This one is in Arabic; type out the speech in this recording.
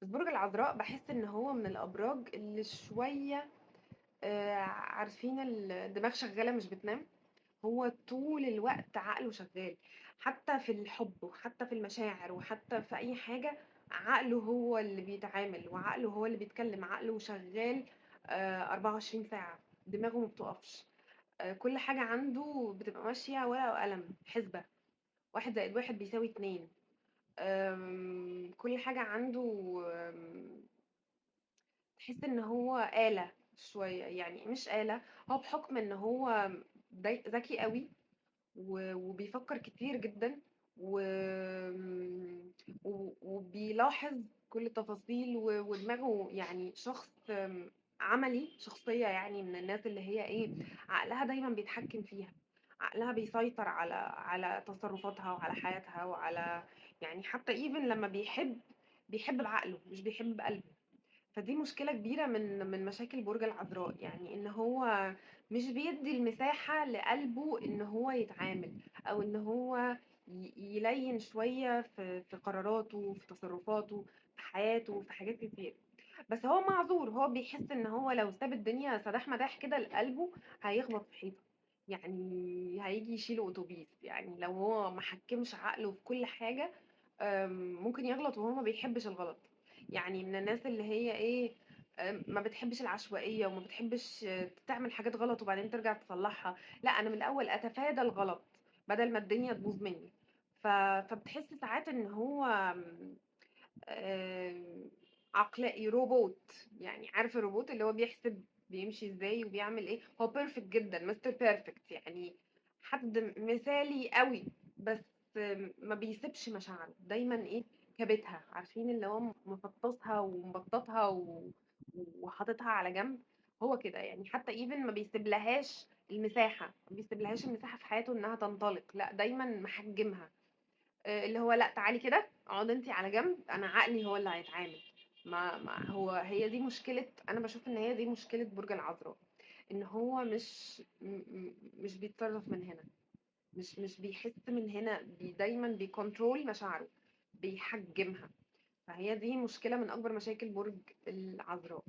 بس برج العذراء باحس إن هو من الأبراج اللي شوية عارفين الدماغ شغالة مش بتنام. هو طول الوقت عقله شغال، حتى في الحب وحتى في المشاعر وحتى في أي حاجة. عقله هو اللي بيتعامل وعقله هو اللي بيتكلم، عقله شغال 24 ساعة. دماغه ما بتقفش. كل حاجة عنده بتبقى ماشية ورقة وقلم حسبة. 1+1=2. كل حاجة عنده. آمم، تحس إن هو آلة شوية، يعني مش آلة. هو بحكم إن هو ذكي قوي وبيفكر كتير جدا و... وبيلاحظ كل التفاصيل ودماغه، يعني شخص عملي، شخصية يعني من الناس اللي هي ايه، عقلها دايما بيتحكم فيها. عقلها بيسيطر على تصرفاتها وعلى حياتها وعلى، يعني حتى ايفن لما بيحب بعقله مش بيحب بقلبه. فدي مشكلة كبيرة من مشاكل برج العذراء، يعني ان هو مش بيدي المساحة لقلبه ان هو يتعامل، او ان هو يلين شوية في قراراته، في تصرفاته، في حياته، في حاجات كتير. بس هو معذور، هو بيحس ان هو لو ساب الدنيا سداح مداح كده لقلبه هيخبط في حيطة. يعني هيجي يشيله اتوبيس، يعني لو هو ما حكمش عقله في كل حاجة ممكن يغلط وهو ما بيحبش الغلط. يعني من الناس اللي هي ايه، ما بتحبش العشوائية وما بتحبش تعمل حاجات غلط وبعدين ترجع تصلحها. لا، انا من الاول اتفادى الغلط بدل ما الدنيا تبوظ مني. فبتحس ساعات ان هو آم، عقلائي روبوت. يعني عارف الروبوت اللي هو بيحسب بيمشي ازاي وبيعمل ايه. هو بيرفكت جدا، مستر بيرفكت يعني. حد مثالي قوي. بس ما بيسيبش مشاعره دايما ايه، كابتها. عارفين اللي هو مفطسها ومبططها وحاططها على جنب. هو كده يعني، حتى ايفن ما بيسيبلهاش المساحة، ما بيسيبلهاش المساحة في حياته انها تنطلق. لا، دايما محجمها. اللي هو لأ، تعالي كده اقعدي انتِ على جنب، أنا عقلي هو اللي هيتعامل. ما هو هي دي مشكلة. أنا باشوف إن هي دي مشكلة برج العذراء، إن هو مش بيتصرف من هنا، مش بيحس من هنا، دايمًا بيكنترول مشاعره، بيحجمها. فهي دي مشكلة من أكبر مشاكل برج العذراء.